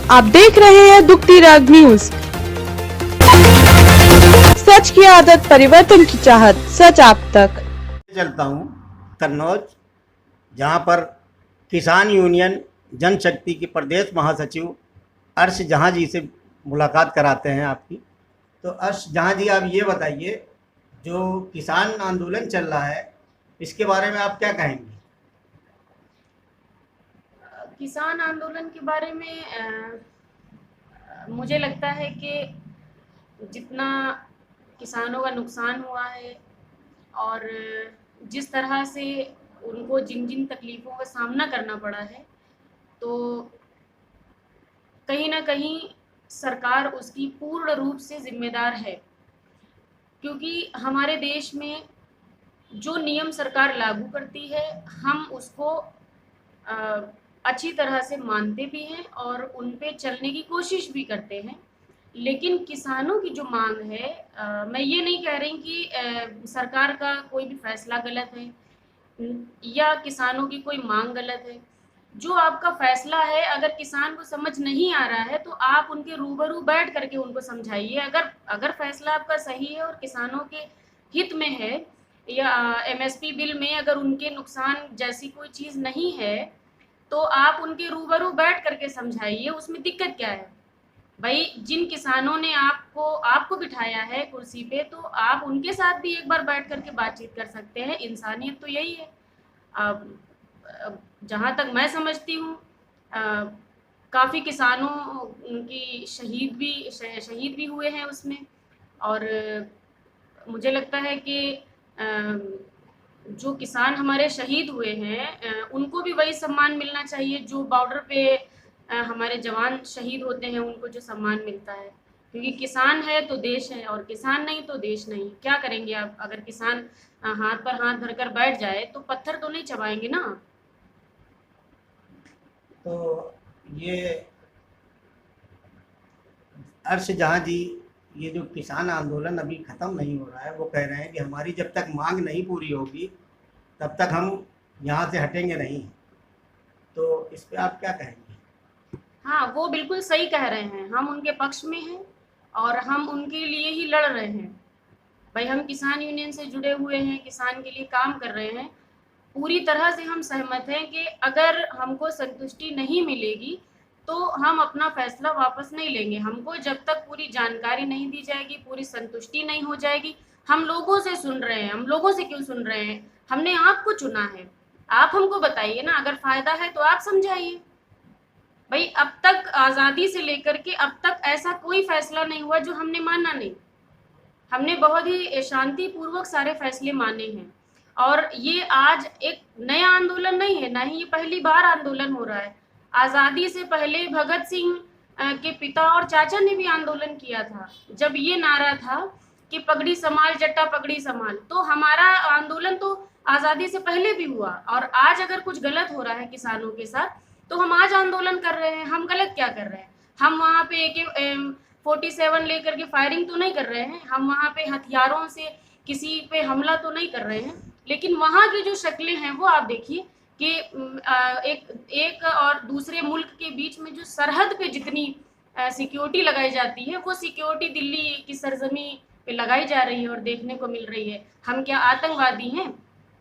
आप देख रहे हैं दुखती राग न्यूज। सच की आदत, परिवर्तन की चाहत, सच आप तक। चलता हूँ कन्नौज, जहाँ पर किसान यूनियन जनशक्ति के प्रदेश महासचिव अर्श जहाँ जी से मुलाकात कराते हैं आपकी। तो अर्श जहाँ जी, आप ये बताइए, जो किसान आंदोलन चल रहा है इसके बारे में आप क्या कहेंगे? किसान आंदोलन के बारे में मुझे लगता है कि जितना किसानों का नुकसान हुआ है और जिस तरह से उनको जिन जिन तकलीफ़ों का सामना करना पड़ा है, तो कहीं न कहीं सरकार उसकी पूर्ण रूप से ज़िम्मेदार है। क्योंकि हमारे देश में जो नियम सरकार लागू करती है, हम उसको अच्छी तरह से मानते भी हैं और उन पे चलने की कोशिश भी करते हैं। लेकिन किसानों की जो मांग है, मैं ये नहीं कह रही कि सरकार का कोई भी फैसला गलत है या किसानों की कोई मांग गलत है। जो आपका फैसला है, अगर किसान को समझ नहीं आ रहा है तो आप उनके रूबरू बैठ करके उनको समझाइए। अगर अगर फैसला आपका सही है और किसानों के हित में है, या एमएसपी बिल में अगर उनके नुकसान जैसी कोई चीज़ नहीं है, तो आप उनके रूबरू बैठ करके समझाइए, उसमें दिक्कत क्या है? भाई, जिन किसानों ने आपको आपको बिठाया है कुर्सी पे, तो आप उनके साथ भी एक बार बैठ करके बातचीत कर सकते हैं। इंसानियत तो यही है। अब जहाँ तक मैं समझती हूँ, काफ़ी किसानों की शहीद भी हुए हैं उसमें। और मुझे लगता है कि जो किसान हमारे शहीद हुए हैं, उनको भी वही सम्मान मिलना चाहिए जो बॉर्डर पे हमारे जवान शहीद होते हैं, उनको जो सम्मान मिलता है। क्योंकि किसान है तो देश है, और किसान नहीं तो देश नहीं। क्या करेंगे आप? अगर किसान हाथ पर हाथ धरकर बैठ जाए तो पत्थर तो नहीं चबाएंगे ना। तो ये अर्श जहाँ जी, ये जो किसान आंदोलन अभी ख़त्म नहीं हो रहा है, वो कह रहे हैं कि हमारी जब तक मांग नहीं पूरी होगी तब तक हम यहाँ से हटेंगे नहीं। तो इस पे आप क्या कहेंगे? हाँ, वो बिल्कुल सही कह रहे हैं। हम उनके पक्ष में हैं और हम उनके लिए ही लड़ रहे हैं। भाई, हम किसान यूनियन से जुड़े हुए हैं, किसान के लिए काम कर रहे हैं। पूरी तरह से हम सहमत हैं कि अगर हमको संतुष्टि नहीं मिलेगी तो हम अपना फैसला वापस नहीं लेंगे। हमको जब तक पूरी जानकारी नहीं दी जाएगी, पूरी संतुष्टि नहीं हो जाएगी। हम लोगों से सुन रहे हैं, हम लोगों से क्यों सुन रहे हैं? हमने आपको चुना है। आप हमको बताइए ना, अगर फायदा है तो आप समझाइए। भाई, अब तक आज़ादी से लेकर के अब तक ऐसा कोई फैसला नहीं हुआ जो हमने माना नहीं। हमने बहुत ही शांतिपूर्वक सारे फैसले माने हैं। और ये आज एक नया आंदोलन नहीं है, ना ही ये पहली बार आंदोलन हो रहा है। आज़ादी से पहले भगत सिंह के पिता और चाचा ने भी आंदोलन किया था, जब ये नारा था कि पगड़ी संभाल जट्टा पगड़ी संभाल। तो हमारा आंदोलन तो आज़ादी से पहले भी हुआ। और आज अगर कुछ गलत हो रहा है किसानों के साथ, तो हम आज आंदोलन कर रहे हैं। हम गलत क्या कर रहे हैं? हम वहाँ पे AK-47 लेकर के फायरिंग तो नहीं कर रहे हैं। हम वहाँ पे हथियारों से किसी पे हमला तो नहीं कर रहे हैं। लेकिन वहाँ की जो शक्लें हैं वो आप देखिए कि एक और दूसरे मुल्क के बीच में जो सरहद पे जितनी सिक्योरिटी लगाई जाती है, वो सिक्योरिटी दिल्ली की सरजमी पे लगाई जा रही है और देखने को मिल रही है। हम क्या आतंकवादी हैं?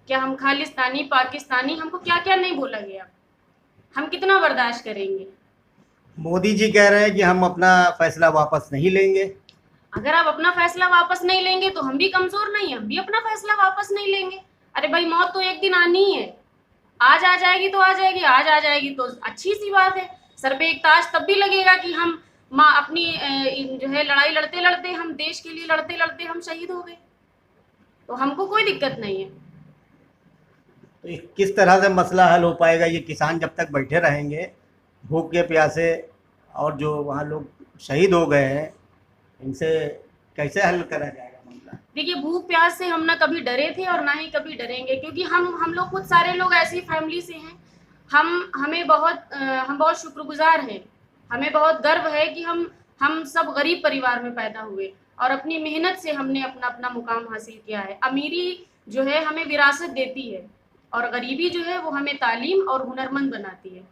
क्या हम खालिस्तानी, पाकिस्तानी? हमको क्या क्या नहीं बोला गया? हम कितना बर्दाश्त करेंगे? मोदी जी कह रहे हैं कि हम अपना फैसला वापस नहीं लेंगे। अगर आप अपना फैसला वापस नहीं लेंगे तो हम भी कमजोर नहीं हैं, हम भी अपना फैसला वापस नहीं लेंगे। अरे भाई, मौत तो एक दिन आनी ही है। आज आ जाएगी तो आ जाएगी, आज आ जाएगी तो अच्छी सी बात है। सर पे एक ताज तब भी लगेगा कि हम माँ अपनी जो है लड़ाई लड़ते लड़ते, हम देश के लिए लड़ते लड़ते हम शहीद हो गए। तो हमको कोई दिक्कत नहीं है। तो ये किस तरह से मसला हल हो पाएगा? ये किसान जब तक बैठे रहेंगे भूखे प्यासे, और जो वहाँ लोग शहीद हो गए हैं, इनसे कैसे हल करा जाएगा मामला? देखिए, भूख प्यास से हम ना कभी डरे थे और ना ही कभी डरेंगे। क्योंकि हम लोग खुद सारे लोग ऐसी फैमिली से हैं। हम बहुत शुक्रगुजार हैं। हमें बहुत गर्व है कि हम सब गरीब परिवार में पैदा हुए और अपनी मेहनत से हमने अपना अपना मुकाम हासिल किया है। अमीरी जो है हमें विरासत देती है और गरीबी जो है वो हमें तालीम और हुनरमंद बनाती है।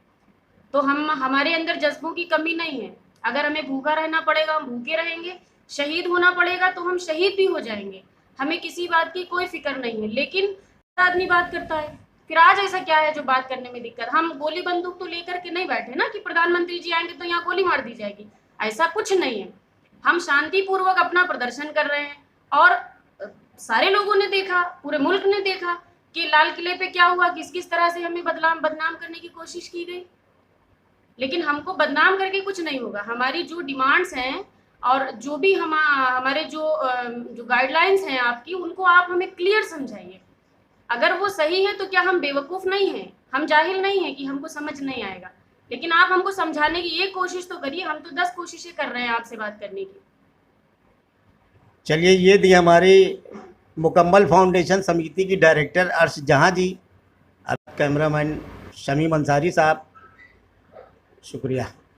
तो हमारे अंदर जज्बों की कमी नहीं है। अगर हमें भूखा रहना पड़ेगा हम भूखे रहेंगे, शहीद होना पड़ेगा तो हम शहीद भी हो जाएंगे, हमें किसी बात की कोई फिक्र नहीं है। लेकिन आदमी बात करता है, फिर आज ऐसा क्या है जो बात करने में दिक्कत? हम गोली बंदूक तो लेकर के नहीं बैठे ना कि प्रधानमंत्री जी आएंगे तो यहाँ गोली मार दी जाएगी, ऐसा कुछ नहीं है। हम शांतिपूर्वक अपना प्रदर्शन कर रहे हैं और सारे लोगों ने देखा, पूरे मुल्क ने देखा कि लाल किले पे क्या हुआ, किस किस तरह से हमें बदनाम करने की कोशिश की गई। लेकिन हमको बदनाम करके कुछ नहीं होगा। हमारी जो डिमांड्स हैं और जो भी हमारे जो गाइडलाइंस हैं आपकी, उनको आप हमें क्लियर समझाइए। अगर वो सही है तो क्या हम बेवकूफ़ नहीं हैं, हम जाहिल नहीं हैं कि हमको समझ नहीं आएगा? लेकिन आप हमको समझाने की एक कोशिश तो करिए। हम तो 10 कोशिशें कर रहे हैं आपसे बात करने की। चलिए, ये थी हमारी मुकम्मल फाउंडेशन समिति की डायरेक्टर अर्श जहाँ जी। अब कैमरामैन शमीम अंसारी साहब, शुक्रिया।